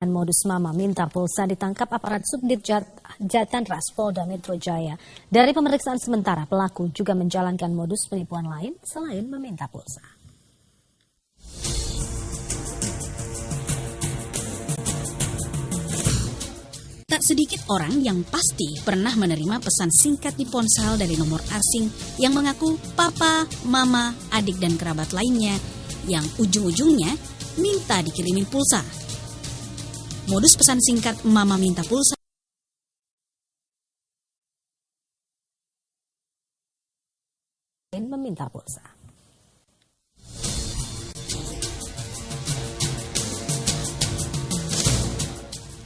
Modus mama minta pulsa ditangkap aparat Subdit Jatantras Polda Metro Jaya. Dari pemeriksaan sementara, pelaku juga menjalankan modus penipuan lain selain meminta pulsa. Tak sedikit orang yang pasti pernah menerima pesan singkat di ponsel dari nomor asing yang mengaku papa, mama, adik dan kerabat lainnya yang ujung-ujungnya minta dikirimin pulsa. Modus pesan singkat mama minta pulsa meminta pulsa.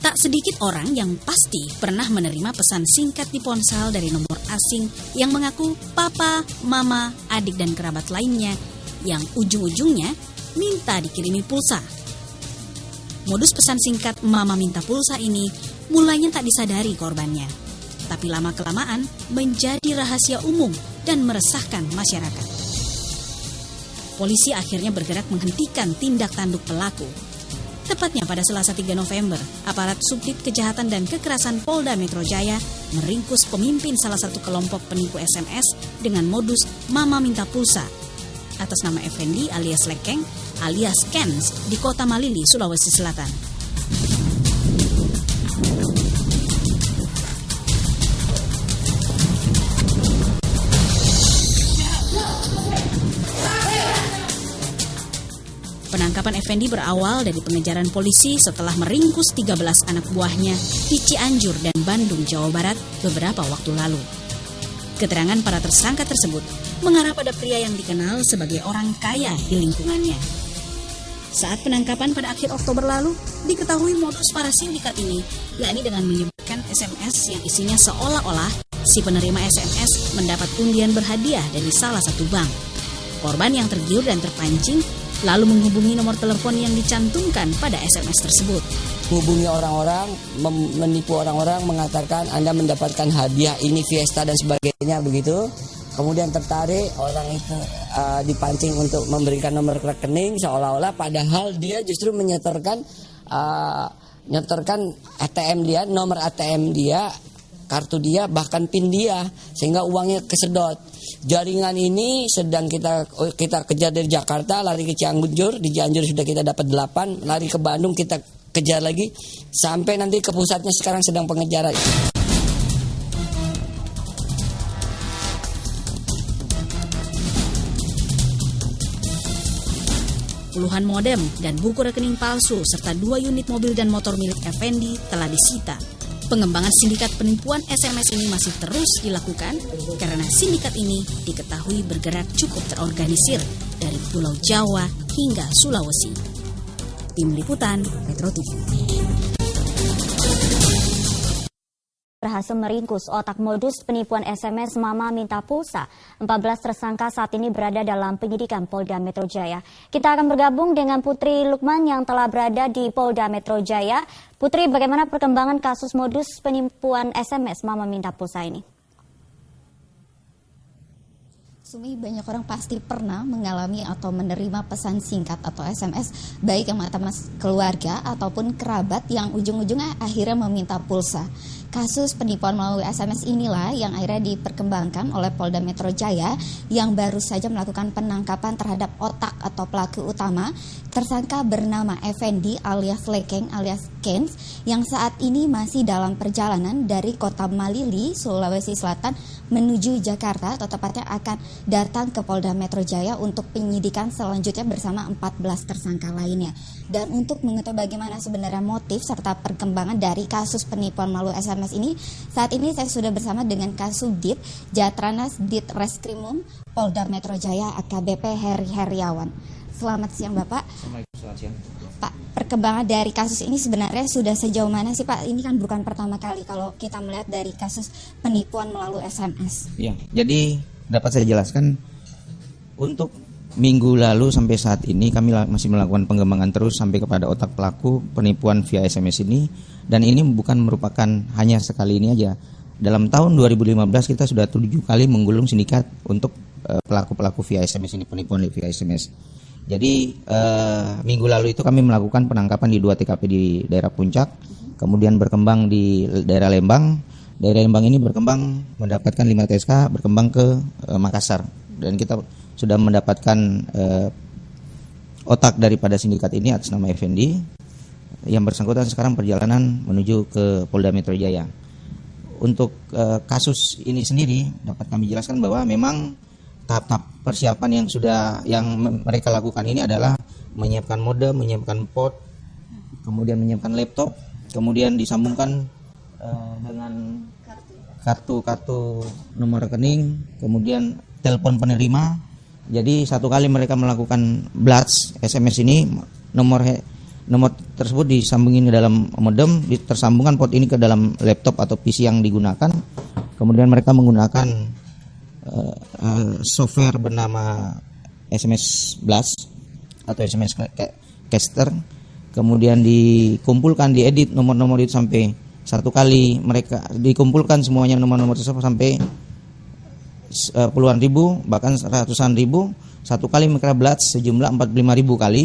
Tak sedikit orang yang pasti pernah menerima pesan singkat di ponsel dari nomor asing yang mengaku papa, mama, adik dan kerabat lainnya yang ujung-ujungnya minta dikirimi pulsa. Modus pesan singkat mama minta pulsa ini mulanya tak disadari korbannya, tapi lama-kelamaan menjadi rahasia umum dan meresahkan masyarakat. Polisi akhirnya bergerak menghentikan tindak tanduk pelaku. Tepatnya pada Selasa 3 November, aparat Subdit Kejahatan dan Kekerasan Polda Metro Jaya meringkus pemimpin salah satu kelompok penipu SMS dengan modus mama minta pulsa atas nama Effendi alias Lekeng alias Kens di Kota Malili, Sulawesi Selatan. Penangkapan Effendi berawal dari pengejaran polisi setelah meringkus 13 anak buahnya di Cianjur dan Bandung, Jawa Barat beberapa waktu lalu. Keterangan para tersangka tersebut mengarah pada pria yang dikenal sebagai orang kaya di lingkungannya. Saat penangkapan pada akhir Oktober lalu, diketahui modus para sindikat ini, yakni dengan menyebarkan SMS yang isinya seolah-olah si penerima SMS mendapat undian berhadiah dari salah satu bank. Korban yang tergiur dan terpancing lalu menghubungi nomor telepon yang dicantumkan pada SMS tersebut. Menghubungi orang-orang, menipu orang-orang, mengatakan Anda mendapatkan hadiah ini, fiesta dan sebagainya begitu. Kemudian tertarik, orang itu dipancing untuk memberikan nomor rekening seolah-olah, padahal dia justru menyetorkan ATM dia, nomor ATM dia, kartu dia, bahkan PIN dia, sehingga uangnya kesedot. Jaringan ini sedang kita kejar dari Jakarta, lari ke Cianjur, di Cianjur sudah kita dapat 8, lari ke Bandung kita kejar lagi, sampai nanti ke pusatnya sekarang sedang pengejaran. Puluhan modem dan buku rekening palsu serta 2 unit mobil dan motor milik Effendi telah disita. Pengembangan sindikat penipuan SMS ini masih terus dilakukan karena sindikat ini diketahui bergerak cukup terorganisir dari Pulau Jawa hingga Sulawesi. Tim Liputan Metro TV. Berhasil meringkus otak modus penipuan SMS mama minta pulsa. 14 tersangka saat ini berada dalam penyidikan Polda Metro Jaya. Kita akan bergabung dengan Putri Lukman yang telah berada di Polda Metro Jaya. Putri, bagaimana perkembangan kasus modus penipuan SMS mama minta pulsa ini? Sumi, banyak orang pasti pernah mengalami atau menerima pesan singkat atau SMS baik yang atas keluarga ataupun kerabat yang ujung-ujungnya akhirnya meminta pulsa. Kasus penipuan melalui SMS inilah yang akhirnya diperkembangkan oleh Polda Metro Jaya yang baru saja melakukan penangkapan terhadap otak atau pelaku utama, tersangka bernama Effendi alias Lekeng alias Kens yang saat ini masih dalam perjalanan dari Kota Malili, Sulawesi Selatan menuju Jakarta, atau tepatnya akan datang ke Polda Metro Jaya untuk penyidikan selanjutnya bersama 14 tersangka lainnya. Dan untuk mengetahui bagaimana sebenarnya motif serta perkembangan dari kasus penipuan melalui SMS ini, saat ini saya sudah bersama dengan Kasubdit Jatantras Ditreskrimum Polda Metro Jaya AKBP Heri Heriawan. Selamat siang Bapak. Selamat siang. Pak, perkembangan dari kasus ini sebenarnya sudah sejauh mana sih Pak? Ini kan bukan pertama kali kalau kita melihat dari kasus penipuan melalui SMS. Ya, jadi dapat saya jelaskan, untuk minggu lalu sampai saat ini kami masih melakukan pengembangan terus sampai kepada otak pelaku penipuan via SMS ini, dan ini bukan merupakan hanya sekali ini aja. Dalam tahun 2015 kita sudah 7 kali menggulung sindikat untuk pelaku-pelaku via SMS ini, penipuan via SMS. Jadi minggu lalu itu kami melakukan penangkapan di 2 TKP di daerah Puncak, kemudian berkembang di daerah Lembang. Daerah Lembang ini berkembang mendapatkan 5 TSK, berkembang ke Makassar, dan kita sudah mendapatkan otak daripada sindikat ini atas nama Effendi. Yang bersangkutan sekarang perjalanan menuju ke Polda Metro Jaya. Untuk kasus ini sendiri dapat kami jelaskan bahwa memang tahap-tahap persiapan yang mereka lakukan ini adalah menyiapkan modem, menyiapkan port, kemudian menyiapkan laptop, kemudian disambungkan dengan kartu nomor rekening, kemudian telepon penerima. Jadi satu kali mereka melakukan blast SMS ini, nomor tersebut disambungin ke dalam modem, tersambungkan port ini ke dalam laptop atau PC yang digunakan. Kemudian mereka menggunakan software bernama SMS Blast atau SMS Caster. Kemudian dikumpulkan, diedit nomor-nomor itu sampai satu kali mereka dikumpulkan semuanya nomor-nomor tersebut sampai puluhan ribu, bahkan ratusan ribu. Satu kali mereka blast sejumlah 45.000 kali.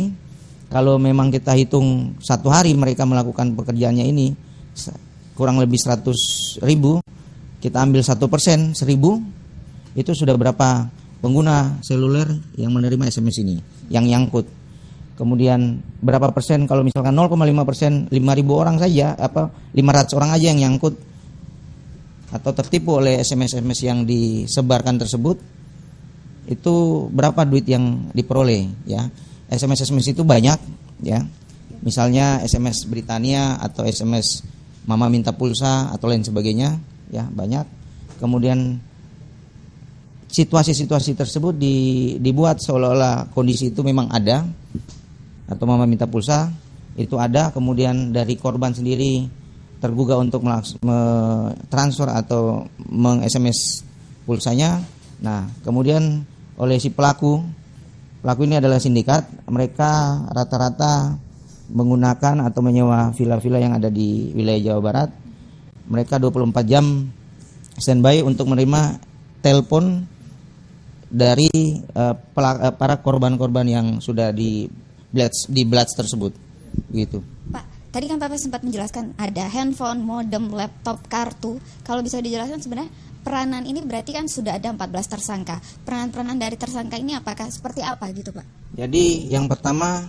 Kalau memang kita hitung satu hari mereka melakukan pekerjaannya ini kurang lebih 100.000, kita ambil 1%, 1.000, itu sudah berapa pengguna seluler yang menerima SMS ini, yang nyangkut. Kemudian berapa persen, kalau misalkan 0,5%, 5.000 orang saja, 500 orang aja yang nyangkut atau tertipu oleh SMS yang disebarkan tersebut, itu berapa duit yang diperoleh, ya. SMS itu banyak, ya. Misalnya SMS Britania atau SMS Mama minta pulsa atau lain sebagainya, ya, banyak. Kemudian situasi-situasi tersebut dibuat seolah-olah kondisi itu memang ada, atau Mama minta pulsa itu ada. Kemudian dari korban sendiri tergugah untuk transfer atau meng-SMS pulsanya. Nah, kemudian oleh si pelaku ini adalah sindikat. Mereka rata-rata menggunakan atau menyewa villa-villa yang ada di wilayah Jawa Barat. Mereka 24 jam standby untuk menerima telepon dari para korban-korban yang sudah di blast tersebut, gitu. Pak, tadi kan Bapak sempat menjelaskan ada handphone, modem, laptop, kartu. Kalau bisa dijelaskan sebenarnya peranan ini berarti kan sudah ada 14 tersangka. Peranan-peranan dari tersangka ini apakah seperti apa gitu, Pak? Jadi yang pertama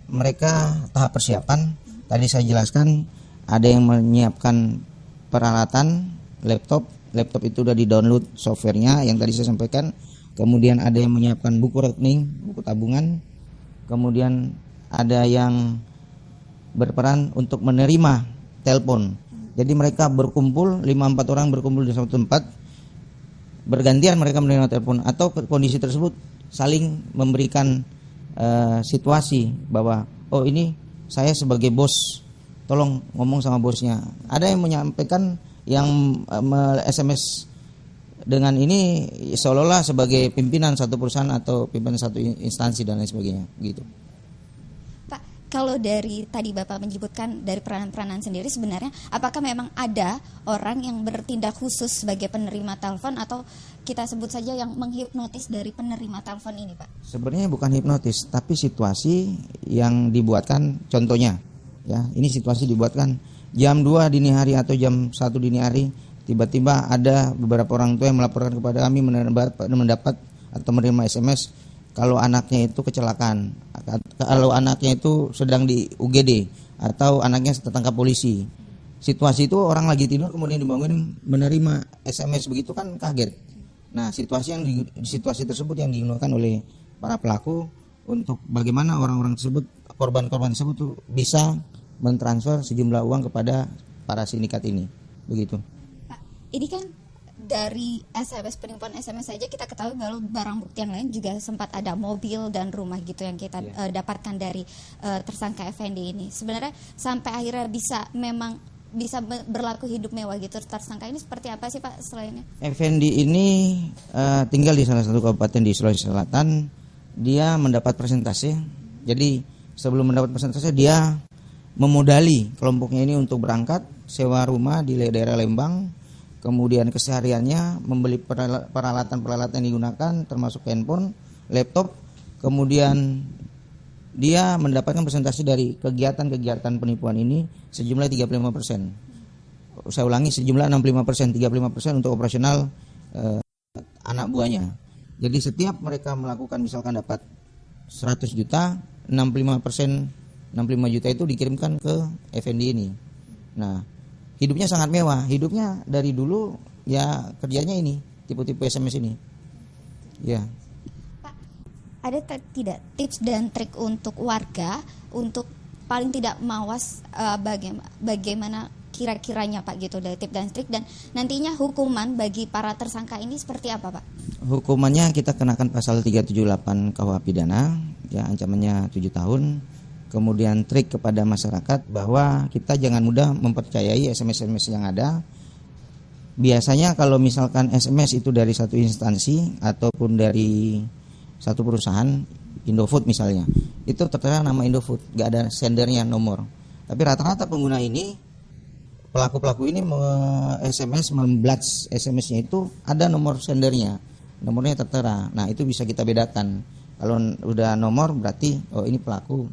mereka tahap persiapan. Tadi saya jelaskan ada yang menyiapkan peralatan laptop itu sudah di-download softwarenya yang tadi saya sampaikan. Kemudian ada yang menyiapkan buku rekening, buku tabungan. Kemudian ada yang berperan untuk menerima telepon. Jadi mereka berkumpul, 5-4 orang berkumpul di satu tempat, bergantian mereka menerima telepon, atau kondisi tersebut saling memberikan situasi bahwa, oh ini saya sebagai bos, tolong ngomong sama bosnya. Ada yang menyampaikan, yang SMS dengan ini seolah-olah sebagai pimpinan satu perusahaan atau pimpinan satu instansi dan lain sebagainya, gitu. Pak, kalau dari tadi Bapak menyebutkan dari peranan-peranan sendiri, sebenarnya apakah memang ada orang yang bertindak khusus sebagai penerima telepon atau kita sebut saja yang menghipnotis dari penerima telepon ini, Pak? Sebenarnya bukan hipnotis, tapi situasi yang dibuatkan. Contohnya, ya, ini situasi dibuatkan jam 2 dini hari atau jam 1 dini hari. Tiba-tiba ada beberapa orang tua yang melaporkan kepada kami mendapat atau menerima SMS kalau anaknya itu kecelakaan, kalau anaknya itu sedang di UGD, atau anaknya tertangkap polisi. Situasi itu orang lagi tidur kemudian dibangunin menerima SMS, begitu kan kaget. Nah, situasi tersebut yang digunakan oleh para pelaku untuk bagaimana orang-orang tersebut, korban-korban tersebut tuh bisa mentransfer sejumlah uang kepada para sindikat ini, begitu. Ini kan dari SMS, penipuan SMS saja kita ketahui kalau barang bukti yang lain juga sempat ada mobil dan rumah gitu yang kita dapatkan dari tersangka Effendi ini. Sebenarnya sampai akhirnya bisa berlaku hidup mewah gitu tersangka ini seperti apa sih, Pak, selainnya? Effendi ini tinggal di salah satu kabupaten di Sulawesi Selatan. Dia mendapat persentase. Jadi sebelum mendapat persentase dia memodali kelompoknya ini untuk berangkat, sewa rumah di daerah Lembang. Kemudian kesehariannya membeli peralatan yang digunakan termasuk handphone, laptop. Kemudian dia mendapatkan persentase dari kegiatan-kegiatan penipuan ini sejumlah 35%. Saya ulangi, sejumlah 65%, 35% untuk operasional anak buahnya. Jadi setiap mereka melakukan misalkan dapat 100 juta, 65 juta itu dikirimkan ke FND ini. Nah, hidupnya sangat mewah. Hidupnya dari dulu ya kerjanya ini, tipu-tipu SMS ini. Ya. Pak, ada tidak tips dan trik untuk warga untuk paling tidak mawas bagaimana kira-kiranya Pak gitu, dari tips dan trik, dan nantinya hukuman bagi para tersangka ini seperti apa Pak? Hukumannya kita kenakan pasal 378 KUH pidana, ya ancamannya 7 tahun. Kemudian trik kepada masyarakat bahwa kita jangan mudah mempercayai SMS-SMS yang ada. Biasanya kalau misalkan SMS itu dari satu instansi ataupun dari satu perusahaan, Indofood misalnya, itu tertera nama Indofood, nggak ada sendernya nomor. Tapi rata-rata pengguna ini, pelaku-pelaku ini SMS memblast SMS-nya itu ada nomor sendernya, nomornya tertera. Nah itu bisa kita bedakan. Kalau udah nomor berarti oh ini pelaku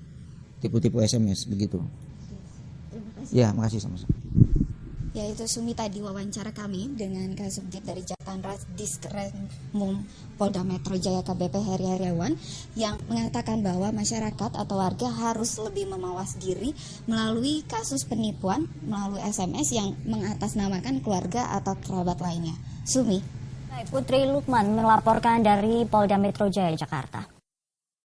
tipu-tipu SMS begitu. Ya, makasih sama-sama. Ya, itu Sumi tadi wawancara kami dengan Kasubdit dari Jatanras Diskremum Polda Metro Jaya KBP Heri Heriawan yang mengatakan bahwa masyarakat atau warga harus lebih memawas diri melalui kasus penipuan melalui SMS yang mengatasnamakan keluarga atau kerabat lainnya. Sumi. Putri Lukman melaporkan dari Polda Metro Jaya, Jakarta.